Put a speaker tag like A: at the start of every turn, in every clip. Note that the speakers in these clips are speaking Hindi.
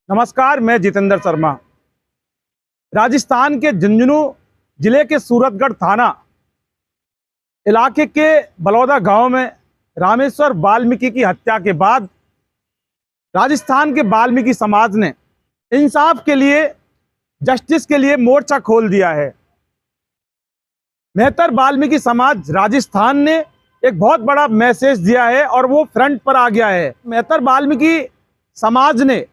A: नमस्कार, मैं जितेंद्र शर्मा। राजस्थान के झुंझुनू जिले के सूरतगढ़ थाना इलाके के बलौदा गांव में रामेश्वर वाल्मीकि की हत्या के बाद राजस्थान के वाल्मीकि समाज ने इंसाफ के लिए, जस्टिस के लिए मोर्चा खोल दिया है। मेहतर वाल्मीकि समाज राजस्थान ने एक बहुत बड़ा मैसेज दिया है और वो फ्रंट पर आ गया है। मेहतर वाल्मीकि समाज ने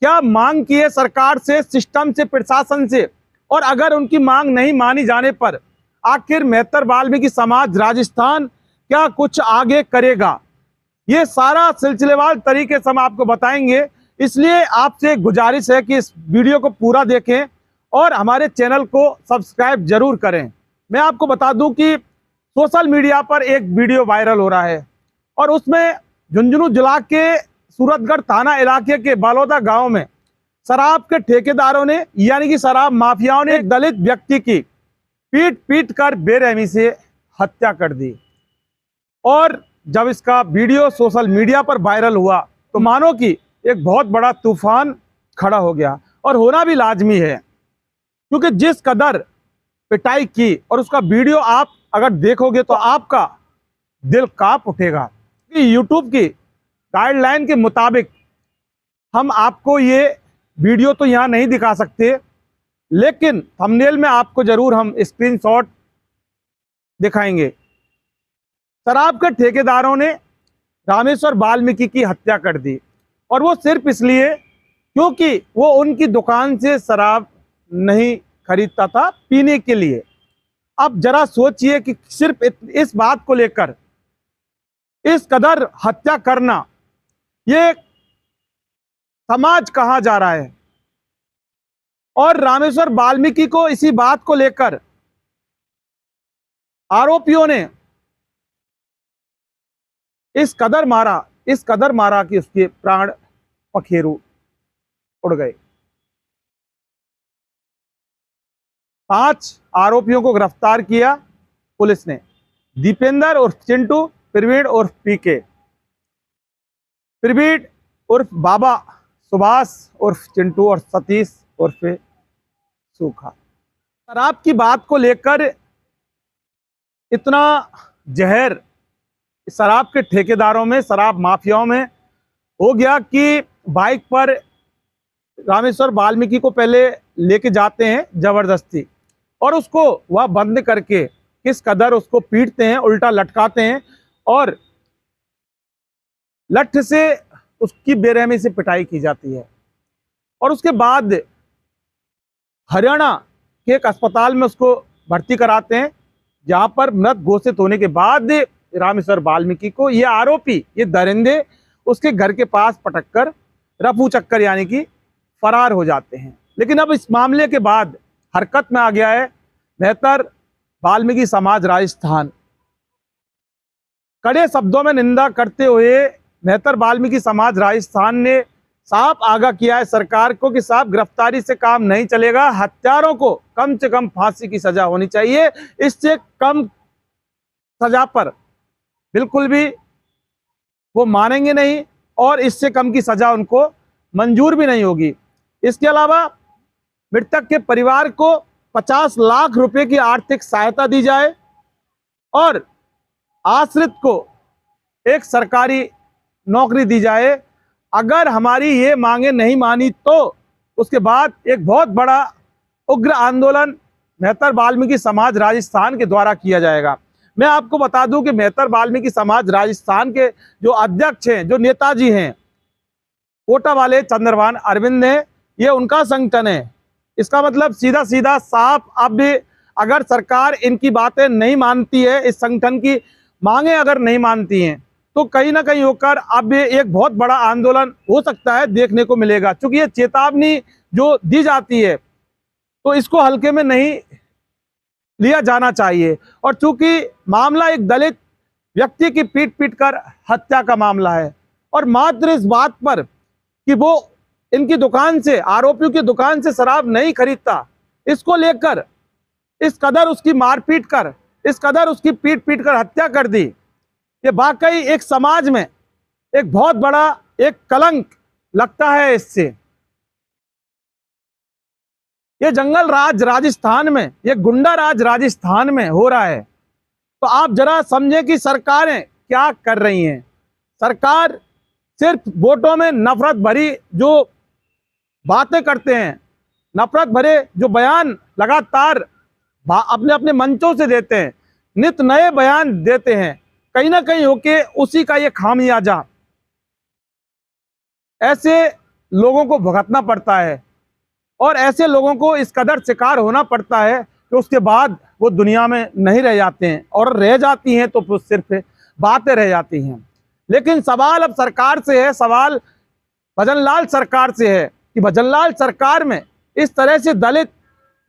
A: क्या मांग की है सरकार से, सिस्टम से, प्रशासन से, और अगर उनकी मांग नहीं मानी जाने पर आखिर मेहतर वाल्मीकि समाज राजस्थान क्या कुछ आगे करेगा, ये सारा सिलसिलेवार तरीके से हम आपको बताएंगे। इसलिए आपसे गुजारिश है कि इस वीडियो को पूरा देखें और हमारे चैनल को सब्सक्राइब जरूर करें। मैं आपको बता दूं कि सोशल मीडिया पर एक वीडियो वायरल हो रहा है और उसमें झुंझुनू जिला के सूरतगढ़ थाना इलाके के बलौदा गांव में शराब के ठेकेदारों ने, यानी कि शराब माफियाओं ने एक दलित व्यक्ति की पीट पीट कर बेरहमी से हत्या कर दी। और जब इसका वीडियो सोशल मीडिया पर वायरल हुआ तो मानो कि एक बहुत बड़ा तूफान खड़ा हो गया, और होना भी लाजमी है, क्योंकि जिस कदर पिटाई की और उसका वीडियो आप अगर देखोगे तो आपका दिल कांप उठेगा। कि यूट्यूब की गाइडलाइन के मुताबिक हम आपको ये वीडियो तो यहाँ नहीं दिखा सकते, लेकिन थंबनेल में आपको जरूर हम स्क्रीनशॉट दिखाएंगे। शराब के ठेकेदारों ने रामेश्वर वाल्मीकि की हत्या कर दी, और वो सिर्फ इसलिए क्योंकि वो उनकी दुकान से शराब नहीं खरीदता था पीने के लिए। अब जरा सोचिए कि सिर्फ इस बात को लेकर इस कदर हत्या करना, ये समाज कहाँ जा रहा है। और रामेश्वर वाल्मीकि को इसी बात को लेकर आरोपियों ने इस कदर मारा कि उसके प्राण पखेरु उड़ गए। 5 आरोपियों को गिरफ्तार किया पुलिस ने। दीपेंद्र उर्फ चिंटू, प्रवीण उर्फ पीके, प्रवीण उर्फ बाबा, सुभाष उर्फ चिंटू और सतीश उर्फ सूखा। शराब की बात को लेकर इतना जहर शराब के ठेकेदारों में, शराब माफियाओं में हो गया कि बाइक पर रामेश्वर वाल्मीकि को पहले लेके जाते हैं जबरदस्ती, और उसको वह बंद करके किस कदर उसको पीटते हैं, उल्टा लटकाते हैं और लठ से उसकी बेरहमी से पिटाई की जाती है। और उसके बाद हरियाणा के एक अस्पताल में उसको भर्ती कराते हैं, जहां पर मृत घोषित होने के बाद रामेश्वर वाल्मीकि को ये आरोपी, ये दरिंदे उसके घर के पास पटक कर रफू चक्कर यानी कि फरार हो जाते हैं। लेकिन अब इस मामले के बाद हरकत में आ गया है मेहतर वाल्मीकि समाज राजस्थान। कड़े शब्दों में निंदा करते हुए मेहतर वाल्मीकि समाज राजस्थान ने साफ आगाह किया है सरकार को कि साफ गिरफ्तारी से काम नहीं चलेगा, हत्यारों को कम से कम फांसी की सजा होनी चाहिए। इससे कम सजा पर बिल्कुल भी वो मानेंगे नहीं, और इससे कम की सजा उनको मंजूर भी नहीं होगी। इसके अलावा मृतक के परिवार को 50 लाख रुपए की आर्थिक सहायता दी जाए और आश्रित को एक सरकारी नौकरी दी जाए। अगर हमारी ये मांगे नहीं मानी तो उसके बाद एक बहुत बड़ा उग्र आंदोलन मेहतर वाल्मीकि समाज राजस्थान के द्वारा किया जाएगा। मैं आपको बता दूं कि मेहतर वाल्मीकि समाज राजस्थान के जो अध्यक्ष हैं, जो नेताजी हैं, कोटा वाले चंद्रभान अरविंद हैं, ये उनका संगठन है। इसका मतलब सीधा सीधा साफ, अब अगर सरकार इनकी बातें नहीं मानती है, इस संगठन की मांगे अगर नहीं मानती हैं, तो कहीं ना कहीं होकर अब एक बहुत बड़ा आंदोलन हो सकता है, देखने को मिलेगा। क्योंकि ये चेतावनी जो दी जाती है तो इसको हल्के में नहीं लिया जाना चाहिए। और चूंकि मामला एक दलित व्यक्ति की पीट पीट कर हत्या का मामला है, और मात्र इस बात पर कि वो इनकी दुकान से, आरोपियों की दुकान से शराब नहीं खरीदता, इसको लेकर इस कदर उसकी मारपीट कर, इस कदर उसकी पीट पीट कर हत्या कर दी, ये वाकई एक समाज में एक बहुत बड़ा एक कलंक लगता है। इससे ये जंगल राज राजस्थान में, ये गुंडा राज राजस्थान में हो रहा है। तो आप जरा समझें कि सरकारें क्या कर रही हैं। सरकार सिर्फ वोटों में नफरत भरी जो बातें करते हैं, नफरत भरे जो बयान लगातार अपने अपने मंचों से देते हैं, नित नए बयान देते हैं, कहीं ना कहीं होके उसी का ये खामियाजा ऐसे लोगों को भुगतना पड़ता है और ऐसे लोगों को इस कदर शिकार होना पड़ता है कि उसके बाद वो दुनिया में नहीं रह जाते हैं, और रह जाती हैं तो सिर्फ बातें रह जाती हैं। लेकिन सवाल अब सरकार से है, सवाल भजनलाल सरकार से है कि भजनलाल सरकार में इस तरह से दलित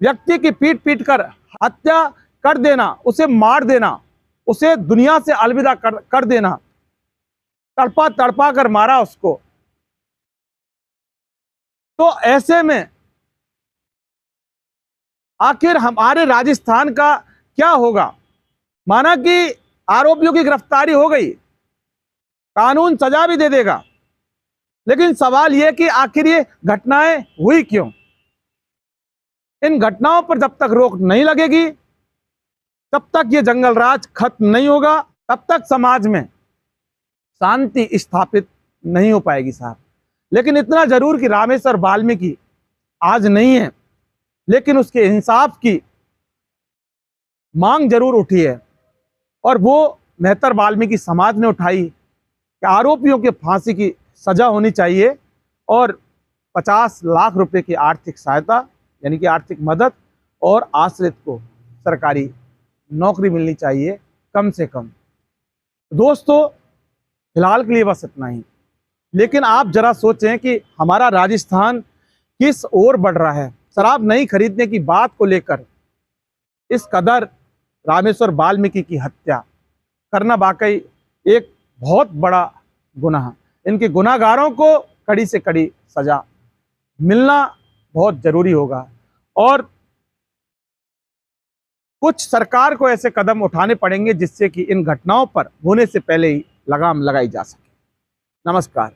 A: व्यक्ति की पीट पीट कर हत्या कर देना, उसे मार देना, उसे दुनिया से अलविदा कर देना, तड़पा तड़पा कर मारा उसको। तो ऐसे में आखिर हमारे राजस्थान का क्या होगा। माना कि आरोपियों की गिरफ्तारी हो गई, कानून सजा भी दे देगा, लेकिन सवाल यह कि आखिर ये घटनाएं हुई क्यों। इन घटनाओं पर जब तक रोक नहीं लगेगी, तब तक ये जंगल राज खत्म नहीं होगा, तब तक समाज में शांति स्थापित नहीं हो पाएगी साहब। लेकिन इतना जरूर कि रामेश्वर वाल्मीकि आज नहीं है, लेकिन उसके इंसाफ की मांग जरूर उठी है, और वो मेहतर वाल्मीकि समाज ने उठाई कि आरोपियों के फांसी की सजा होनी चाहिए और 50 लाख रुपए की आर्थिक सहायता यानी कि आर्थिक मदद, और आश्रित को सरकारी नौकरी मिलनी चाहिए कम से कम। दोस्तों, फिलहाल के लिए बस इतना ही, लेकिन आप जरा सोचें कि हमारा राजस्थान किस ओर बढ़ रहा है। शराब नहीं खरीदने की बात को लेकर इस कदर रामेश्वर वाल्मीकि की हत्या करना वाकई एक बहुत बड़ा गुनाह। इनके गुनाहगारों को कड़ी से कड़ी सजा मिलना बहुत जरूरी होगा, और कुछ सरकार को ऐसे कदम उठाने पड़ेंगे जिससे कि इन घटनाओं पर होने से पहले ही लगाम लगाई जा सके। नमस्कार।